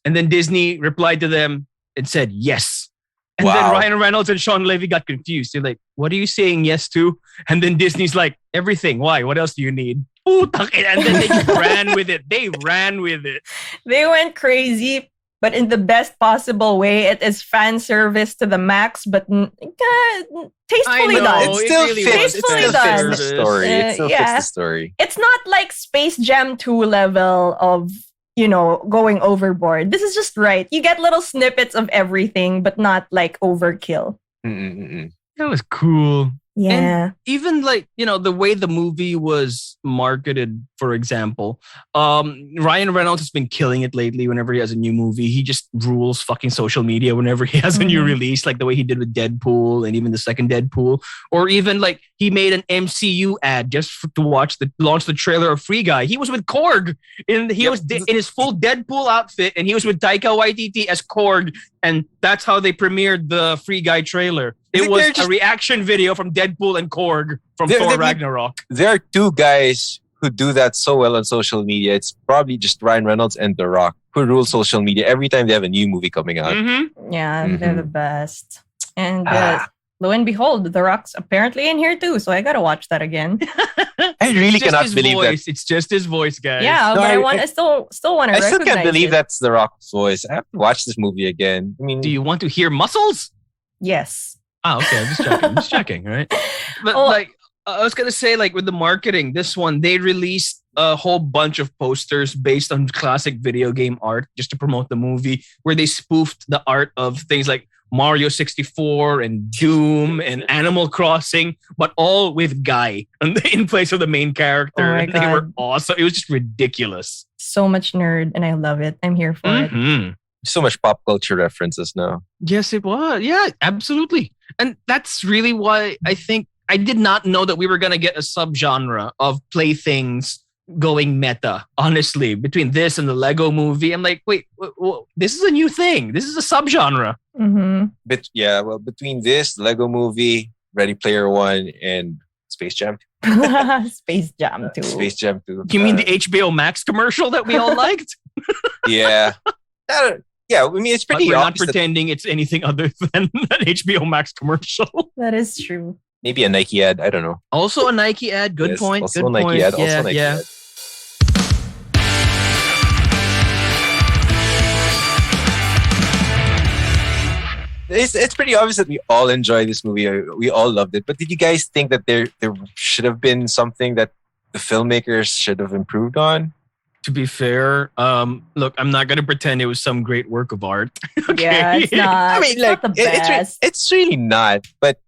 And then Disney replied to them and said yes. And then Ryan Reynolds and Sean Levy got confused. They're like, what are you saying yes to? And then Disney's like, everything. Why? What else do you need? And then they just ran with it. They went crazy, but in the best possible way. It is fan service to the max, but tastefully done. It still fits. It still fits the story. It still fits the story. It's not like Space Jam 2 level of, going overboard. This is just right. You get little snippets of everything, but not like overkill. That was cool. Yeah. And even the way the movie was marketed, for example, Ryan Reynolds has been killing it lately whenever he has a new movie. He just rules fucking social media whenever he has a new release, like the way he did with Deadpool and even the second Deadpool. Or even he made an MCU ad just to launch the trailer of Free Guy. He was with Korg. He was in his full Deadpool outfit, and he was with Taika Waititi as Korg. And that's how they premiered the Free Guy trailer. It was a reaction video from Deadpool and Korg from Thor Ragnarok. There are two guys who do that so well on social media. It's probably just Ryan Reynolds and The Rock who rule social media every time they have a new movie coming out. Yeah, they're the best. And lo and behold, The Rock's apparently in here too. So I gotta watch that again. I really cannot believe voice. that. It's just his voice, guys. Yeah, No, but I still want to I recognize still can't believe it. that's The Rock's voice. I have to watch this movie again. I mean, Do you want to hear muscles? Yes. Oh, okay. I'm just checking, right? But I was gonna say, like with the marketing, this one they released a whole bunch of posters based on classic video game art just to promote the movie, where they spoofed the art of things like Mario 64 and Doom and Animal Crossing, but all with Guy in place of the main character. Oh my and they were God. awesome. It was just ridiculous. So much nerd, and I love it. I'm here for it. Mhm. so much pop culture references now. Yes, it was. Yeah, absolutely. And that's really why I think I did not know that we were going to get a subgenre of playthings going meta, honestly, between this and the Lego movie. I'm like, wait, this is a new thing. This is a subgenre. Mm-hmm. But yeah, well, between this, Lego Movie, Ready Player One, and Space Jam. Space Jam 2. Space Jam 2. You mean the HBO Max commercial that we all liked? Yeah. Yeah, I mean, it's But pretty we're not obvious that pretending it's anything other than an HBO Max commercial. That is true. maybe a Nike ad. I don't know. Also a Nike ad. Good Yes, point. Also Good a Nike point. ad. Also Yeah, a Nike yeah. ad. It's pretty obvious that we all enjoy this movie. We all loved it. But did you guys think that there should have been something that the filmmakers should have improved on? To be fair, look, I'm not gonna pretend it was some great work of art. Okay? Yeah, it's not. I mean, it's like not the best. it's really not. But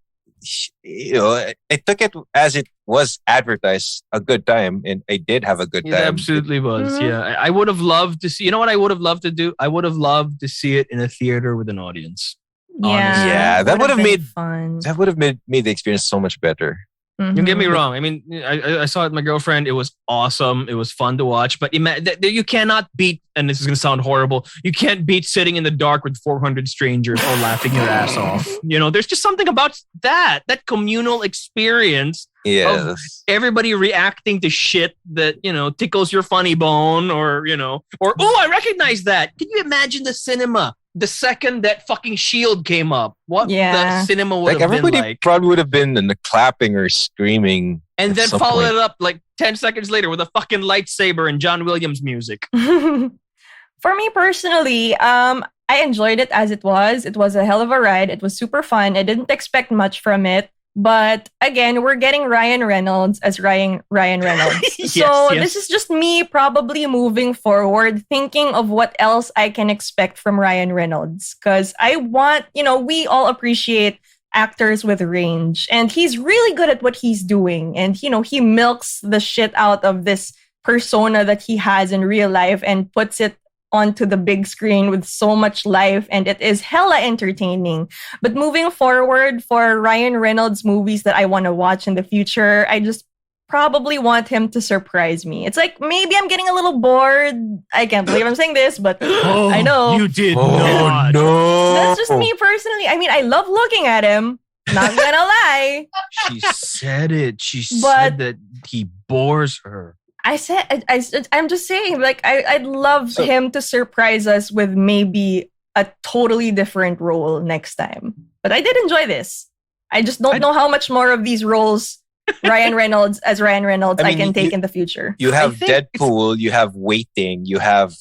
you know, I took it as it was advertised a good time, and I did have a good It time. absolutely was. Mhm. Yeah, I would have loved to see. You know what I would have loved to do? I would have loved to see it in a theater with an audience. Yeah, Yeah, that would have been made- fun. That would have made the experience so much better. Don't get me Mhm. wrong. I mean, I saw it with my girlfriend. It was awesome. It was fun to watch. But you cannot beat, and this is going to sound horrible, you can't beat sitting in the dark with 400 strangers or laughing your ass off. You know, there's just something about that communal experience. Yes. Everybody reacting to shit that, you know, tickles your funny bone or oh, I recognize that. Can you imagine the cinema the second that fucking shield came up? What Yeah. the cinema would Like have been everybody like. probably would have been in the clapping or screaming. And at then some follow point. it up like 10 seconds later with a fucking lightsaber and John Williams music. For me personally, I enjoyed it as it was. It was a hell of a ride. It was super fun. I didn't expect much from it. But again, we're getting Ryan Reynolds as Ryan Reynolds. Yes, So yes. this is just me probably moving forward, thinking of what else I can expect from Ryan Reynolds. Because I want, we all appreciate actors with range. And he's really good at what he's doing. And, he milks the shit out of this persona that he has in real life and puts it onto the big screen with so much life, and it is hella entertaining. But moving forward, for Ryan Reynolds movies that I want to watch in the future, I just probably want him to surprise me. It's like maybe I'm getting a little bored. I can't believe I'm saying this, but I know. You did Oh not. no! That's just me personally. I mean, I love looking at him. Not gonna lie. She said it. She But- said that he bores her. I'm just saying, like, I'd love So- him to surprise us with maybe a totally different role next time. But I did enjoy this. I just don't know how much more of these roles Ryan Reynolds I I mean, can take in the future. You have think Deadpool, you have Waiting, you have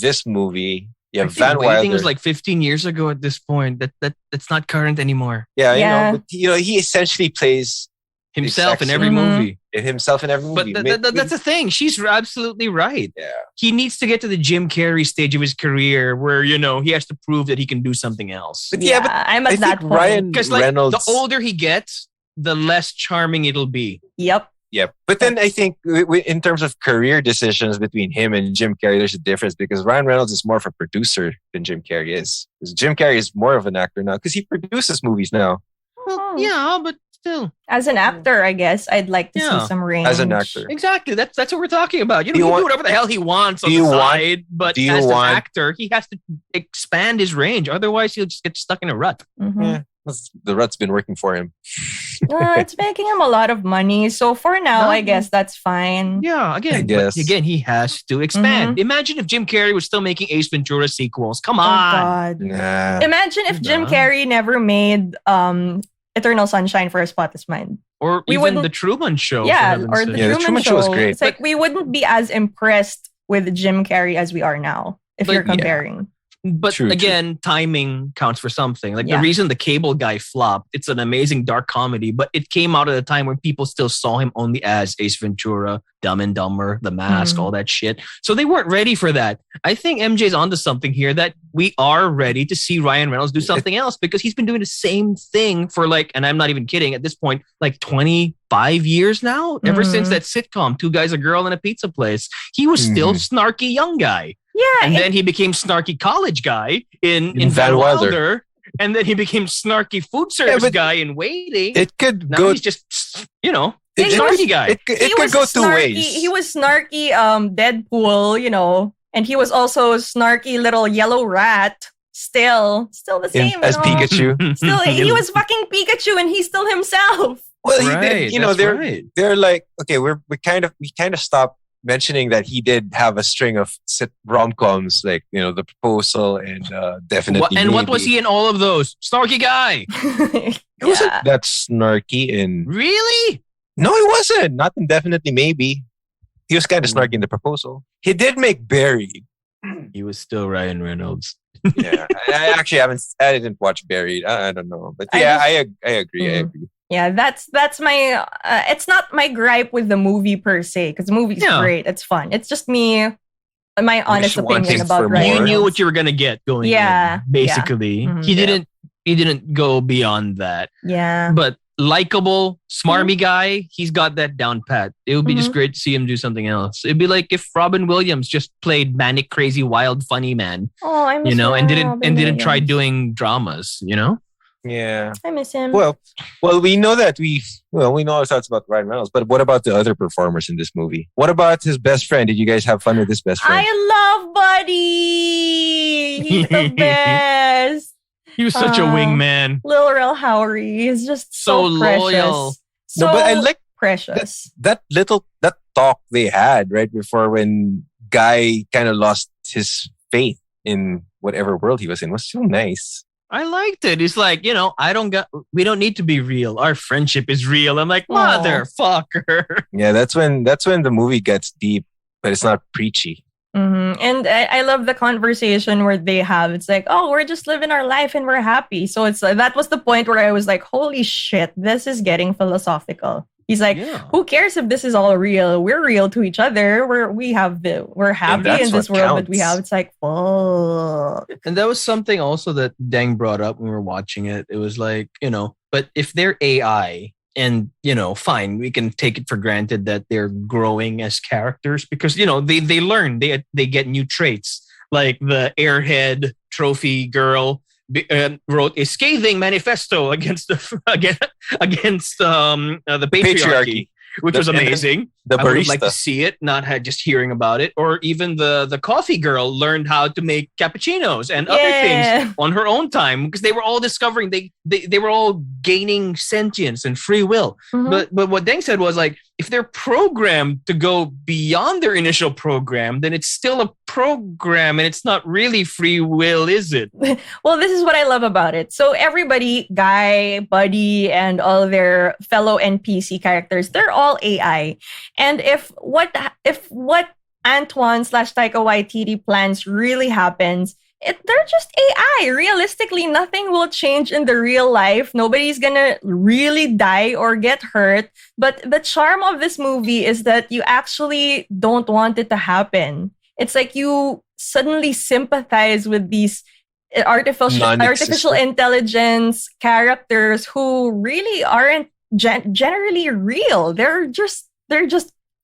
this movie, you I have think Van Waiting Wilder. was like 15 years ago at this point. That's not current anymore. yeah, Yeah. but he essentially plays Himself in Exactly. every Mhm. movie. himself in every But movie. that's the thing. She's absolutely right. yeah. He needs to get to the Jim Carrey stage of his career where, he has to prove that he can do something else. But Yeah, but I'm I at that think point. Ryan Because like Reynolds. the older he gets, the less charming it'll be. Yep. Yeah, but then I think in terms of career decisions between him and Jim Carrey, there's a difference because Ryan Reynolds is more of a producer than Jim Carrey is. Because Jim Carrey is more of an actor now because he produces movies now Oh. Yeah, but still. As an actor, I guess I'd like to Yeah. see some range. as an actor. Exactly. That's what we're talking about. Do You know, you he can want- do whatever the hell he wants on do the you want- side, but do you as an want- actor, he has to expand his range. Otherwise, he'll just get stuck in a rut. Mhm. Yeah, the rut's been working for him. It's making him a lot of money. So for now, I guess that's fine. Yeah, I again, guess. but again, he has to expand. Imagine if Jim Carrey was still making Ace Ventura sequels. Come Oh on. God. Nah. Imagine if Jim Diba? Carrey never made Eternal Sunshine for a Spotless Mind. Or We even wouldn't- the Truman Show. for Yeah, heaven's or sake. the Yeah, Truman Show. was great. It's like we wouldn't be as impressed with Jim Carrey as we are now if But you're yeah. comparing. But True, again, timing counts for something. Like Yeah. the reason the Cable Guy flopped, it's an amazing dark comedy, but it came out at a time when people still saw him only as Ace Ventura, Dumb and Dumber, The Mask, all that shit. So they weren't ready for that. I think MJ's onto something here that we are ready to see Ryan Reynolds do something else because he's been doing the same thing for like, and I'm not even kidding, at this point, like 25 years now, ever since that sitcom, Two Guys, a Girl, and a Pizza Place. He was still snarky young guy. Yeah, And then he became snarky college guy in Van Wilder. And then he became snarky food service but guy in Waiting. It could Now go. he's just, you know, It- snarky guy. It could go two ways. He was snarky, Deadpool, you know, and he was also snarky little yellow rat. Still the same. As you know? Pikachu. Still, he was fucking Pikachu, and he's still himself. Well, he Right, did. You know, that's they're right. they're like, okay, we kind of stopped mentioning that he did have a string of rom-coms, like, you know, The Proposal and Definitely. What was he in all of those? Snarky guy. He wasn't that snarky in. Really? No, he wasn't. Not in Definitely Maybe. He was kind of snarky in The Proposal. He did make Buried. He was still Ryan Reynolds. Yeah, I actually haven't. I didn't watch Buried. I don't know, but yeah, I agree. I agree. Yeah, that's my. It's not my gripe with the movie per se, because the movie's great. It's fun. It's just me, my honest opinion wanting about for Ryan more. You knew Reynolds. what you were gonna get going. Yeah, in, basically. yeah. Mhm. He didn't go beyond that. Yeah. But likable, smarmy guy, he's got that down pat. It would be just Mhm. great to see him do something else. It'd be like if Robin Williams just played manic, crazy, wild, funny man, Oh, I miss you know, and didn't Robin try Williams. doing dramas, you know. Yeah. I miss him. Well, we know that we know our thoughts about Ryan Reynolds, but what about the other performers in this movie? What about his best friend? Did you guys have fun with his best friend? I love Buddy. He's the best. He was such a wingman. Lil Rel Howery is just so, So precious. loyal. So No, but I like precious. that talk they had right before when Guy kind of lost his faith in whatever world he was in. It was so nice. I liked it. It's like, you know, we don't need to be real. Our friendship is real. I'm like, Aw. motherfucker. Yeah, that's when the movie gets deep, but it's not preachy. Mm-hmm. And I love the conversation where they have. It's like, oh, we're just living our life and we're happy. So it's that was the point where I was like, holy shit, this is getting philosophical. He's like, who cares if this is all real? We're real to each other. We're happy that's in this what world that we counts. have. It's like, fuck. And that was something also that Dang brought up when we were watching it. It was like, you know, but if they're AI and, you know, fine, we can take it for granted that they're growing as characters because, you know, they learn, they get new traits. Like the airhead trophy girl wrote a scathing manifesto against the patriarchy. Which was amazing. The I would like barista. to see it, not just hearing about it. Or even the coffee girl learned how to make cappuccinos and other things on her own time because they were all discovering they were all gaining sentience and free will. Mhm. But what Deng said was like, if they're programmed to go beyond their initial program, then it's still a program and it's not really free will, is it? Well, this is what I love about it. So everybody, Guy, Buddy, and all their fellow NPC characters, they're all AI. And if what Antoine / Taika Waititi plans really happens, they're just AI. Realistically, nothing will change in the real life. Nobody's gonna really die or get hurt. But the charm of this movie is that you actually don't want it to happen. It's like you suddenly sympathize with these artificial intelligence characters who really aren't generally real. They're just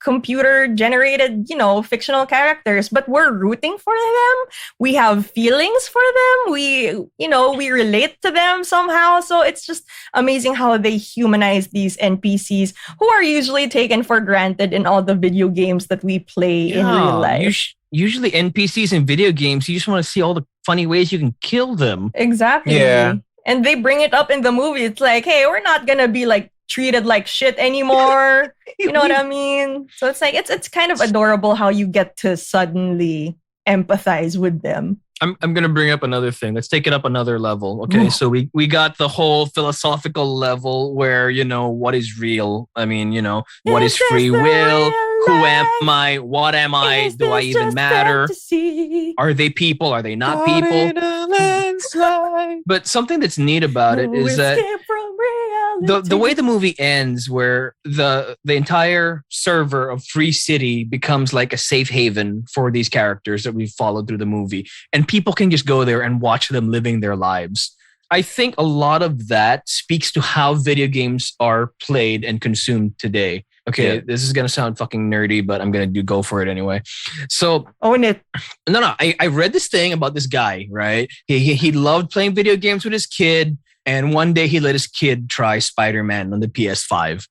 computer generated, you know, fictional characters, but we're rooting for them. We have feelings for them. We relate to them somehow. So it's just amazing how they humanize these NPCs who are usually taken for granted in all the video games that we play in real life. Usually NPCs in video games, you just want to see all the funny ways you can kill them. Exactly. Yeah. And they bring it up in the movie. It's like, hey, we're not gonna be like treated like shit anymore. You know what I mean? So it's like it's kind of adorable how you get to suddenly empathize with them. I'm gonna bring up another thing. Let's take it up another level. Okay, so we got the whole philosophical level where what is real. I mean, what is free will? Who am I? What am I? Do I even matter? Fantasy? Are they people? Are they not people? But something that's neat about it is that the way the movie ends, where the entire server of Free City becomes like a safe haven for these characters that we followed through the movie, and people can just go there and watch them living their lives. I think a lot of that speaks to how video games are played and consumed today. Okay, This is going to sound fucking nerdy, but I'm going to go for it anyway. So, own it. No. I read this thing about this guy, right? He loved playing video games with his kid. And one day he let his kid try Spider-Man on the PS5,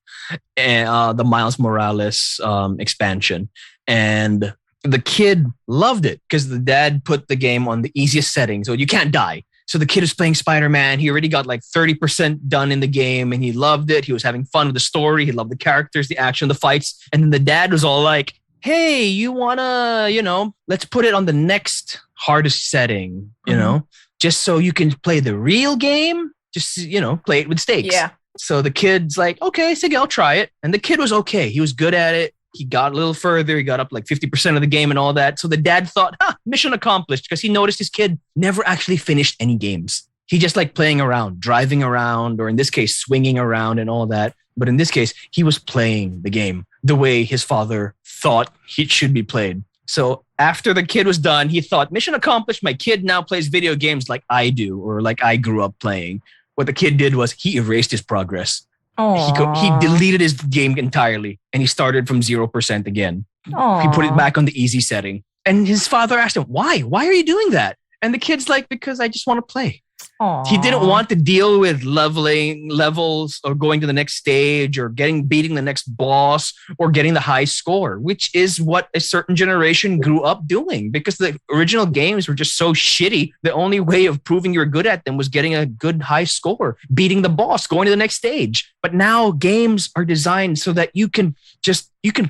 and the Miles Morales expansion. And the kid loved it because the dad put the game on the easiest setting, so you can't die. So the kid was playing Spider-Man. He already got like 30% done in the game and he loved it. He was having fun with the story. He loved the characters, the action, the fights. And then the dad was all like, hey, you want to, let's put it on the next hardest setting, just so you can play the real game. Just, play it with stakes. Yeah. So the kid's like, okay, Sig, I'll try it. And the kid was okay. He was good at it. He got a little further. He got up like 50% of the game and all that. So the dad thought, mission accomplished, because he noticed his kid never actually finished any games. He just liked playing around, driving around, or in this case, swinging around and all that. But in this case, he was playing the game the way his father thought it should be played. So after the kid was done, he thought, mission accomplished. My kid now plays video games like I do, or like I grew up playing. What the kid did was he erased his progress. He deleted his game entirely and he started from 0% again. Aww. He put it back on the easy setting. And his father asked him, why? Why are you doing that? And the kid's like, because I just want to play. Aww. He didn't want to deal with leveling levels or going to the next stage or beating the next boss or getting the high score, which is what a certain generation grew up doing, because the original games were just so shitty. The only way of proving you're good at them was getting a good high score, beating the boss, going to the next stage. But now games are designed so that you can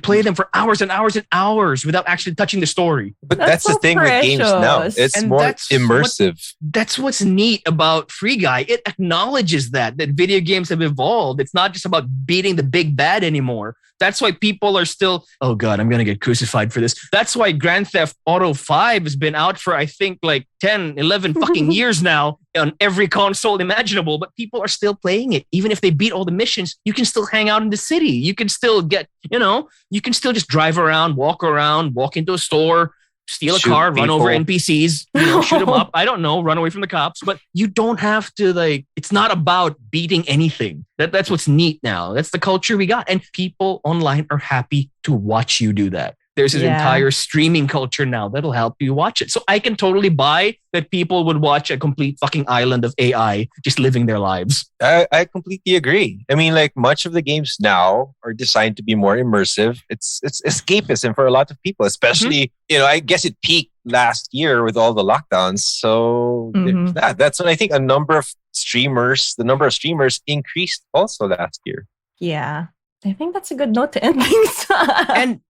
play them for hours and hours and hours without actually touching the story. But that's the thing with games now. It's more immersive. That's what's neat about Free Guy. It acknowledges that video games have evolved. It's not just about beating the big bad anymore. That's why people are still, oh God, I'm going to get crucified for this. That's why Grand Theft Auto 5 has been out for, I think, like 10, 11 fucking years now on every console imaginable, but people are still playing it. Even if they beat all the missions, you can still hang out in the city. You can still get, you can still just drive around, walk into a store, steal a car, run over NPCs, shoot them up. I don't know, run away from the cops. But you don't have to it's not about beating anything. That's what's neat now. That's the culture we got. And people online are happy to watch you do that. There's an entire streaming culture now that'll help you watch it. So I can totally buy that people would watch a complete fucking island of AI just living their lives. I completely agree. I mean, like, much of the games now are designed to be more immersive. It's escapism for a lot of people, especially, I guess it peaked last year with all the lockdowns. So that's when I think the number of streamers increased also last year. Yeah. I think that's a good note to end things.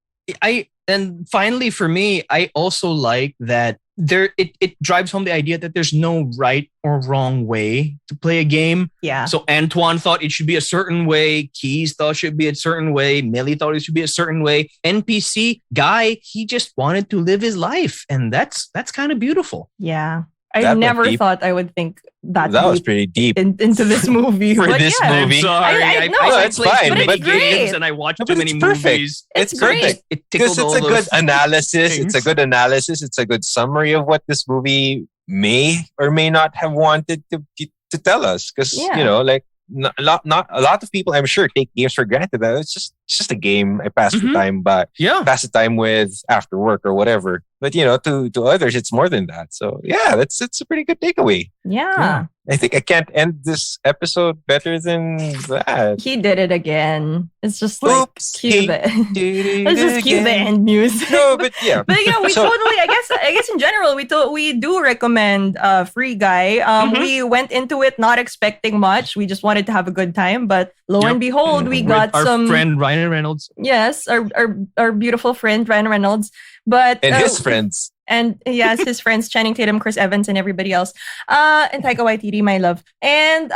And finally, for me, I also like that it drives home the idea that there's no right or wrong way to play a game. Yeah. So Antoine thought it should be a certain way. Keys thought it should be a certain way. Millie thought it should be a certain way. NPC guy, he just wanted to live his life, and that's kind of beautiful. Yeah. I never thought I would think that was pretty deep into this movie. For this movie. I'm sorry. I know, it's fine. Too many it's games and I watched too many movies. It's great. Because it's a good analysis. It's a good analysis. It's a good summary of what this movie may or may not have wanted to tell us. Because, not a lot of people, I'm sure, take games for granted. It's just a game I pass the time by. Yeah. Pass the time with after work or whatever. But to others, it's more than that. So it's a pretty good takeaway. Yeah. I think I can't end this episode better than that. He did it again. It's just like cue the end music. No, but we totally. I guess in general we do recommend Free Guy. We went into it not expecting much. We just wanted to have a good time, but lo and behold, we got our friend Ryan Reynolds. Yes, our beautiful friend Ryan Reynolds. But and his friends. And yes, his friends Channing Tatum, Chris Evans, and everybody else. And Taika Waititi, my love. And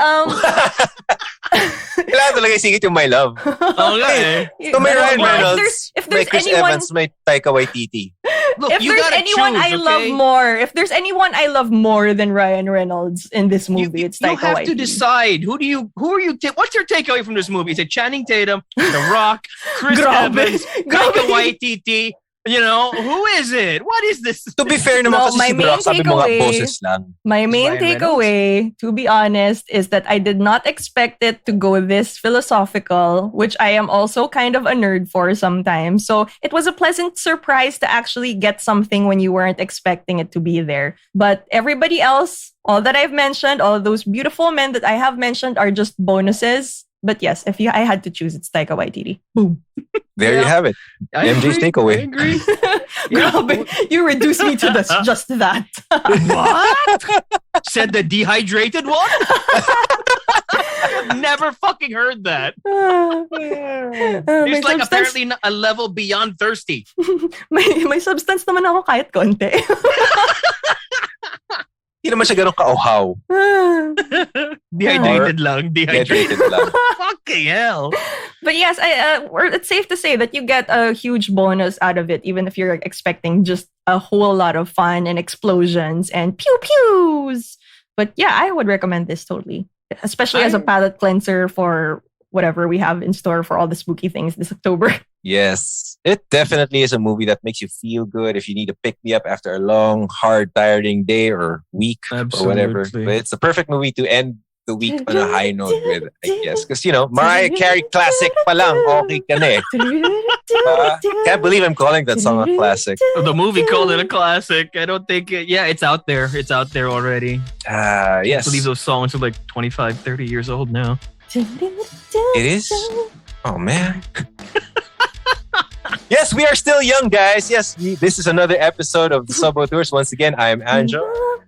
Kailangan talaga isingit yung my love. Okay. So may Ryan Well, Reynolds, if may there's Chris anyone- Evans, may Taika Waititi. Look, if you there's gotta anyone choose, I love okay? more, if there's anyone I love more than Ryan Reynolds in this movie, it's you Taika have to Waititi. decide who are you what's your takeaway from this movie? Is it Channing Tatum, The Rock, Chris Grabe. Evans, Taika Waititi? You know, who is it? What is this? To be fair naman No, kasi my si Brock, main sabi mo nga takeaway- boses lang. My main Ryan takeaway, to be honest, is that I did not expect it to go this philosophical, which I am also kind of a nerd for sometimes. So it was a pleasant surprise to actually get something when you weren't expecting it to be there. But everybody else, all that I've mentioned, all those beautiful men that I have mentioned are just bonuses. But yes, I had to choose, it's Taika Waititi. Boom. There you have it. MJ's takeaway. I agree. Grabe, you reduced me to just that. What? Said the dehydrated one? I've never fucking heard that. It's like apparently a level beyond thirsty. may substance naman ako kahit konti. Hindi naman siya ganun ka-uhaw. Dehydrated lang. Dehydrated lang. Fucking hell. But yes, it's safe to say that you get a huge bonus out of it, even if you're expecting just a whole lot of fun and explosions and pew-pews. But yeah, I would recommend this totally, especially as a palate cleanser for whatever we have in store for all the spooky things this October. Yes. It definitely is a movie that makes you feel good if you need to pick me up after a long, hard, tiring day or week or whatever. Absolutely. But it's the perfect movie to end the week on a high note with, I guess. Because, you know, Mariah Carey classic pa lang, okay ka na eh. Can't believe I'm calling that song a classic. The movie called it a classic. I don't think it's out there. It's out there already. Yes. I believe those songs are like 25, 30 years old now. It is? Oh, man. Yes, we are still young, guys. Yes, this is another episode of the Sub-Auteurs. Once again, I am Anjo.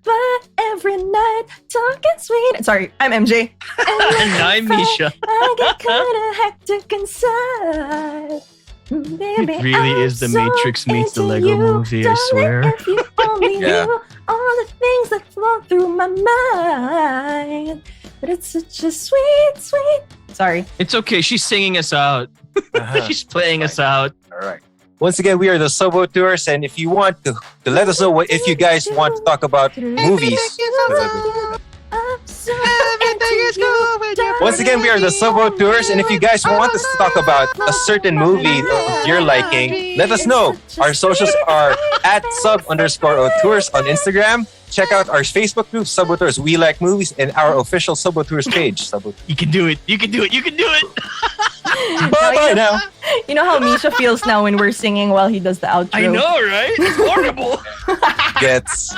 But every night, talking sweet. Sorry, I'm MJ. And I'm Misha. I get kind of hectic inside. Baby, It really I'm is the so Matrix meets the into Lego you, movie, I darling, swear. If you only Yeah. knew all the things that flow through my mind. But it's such a sweet, sweet. Sorry. It's okay. She's singing us out. She's playing us out. All right. Once again, we are the Sub-Auteurs, and if you want to let us know if you guys want to talk about movies. Once again, we are the Sub-Auteurs, and if you guys want us to talk about a certain movie of your liking, let us know. Our socials are at @sub_auteurs on Instagram. Check out our Facebook group, Sub-Auteurs. We like movies, and our official Sub-Auteurs page. You can do it. You can do it. You can do it. Bye-bye now. You know how Misha feels now when we're singing while he does the outro. I know, right? It's horrible. Gets.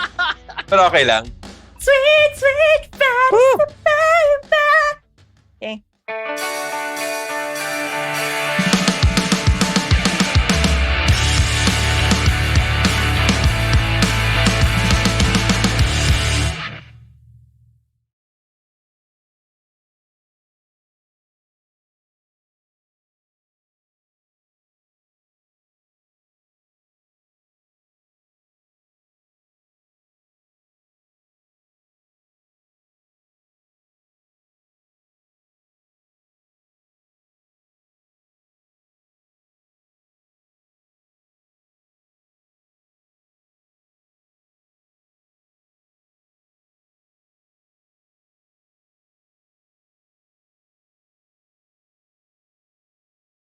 Pero okay lang. Sweet, sweet, fantasy, baby. Okay.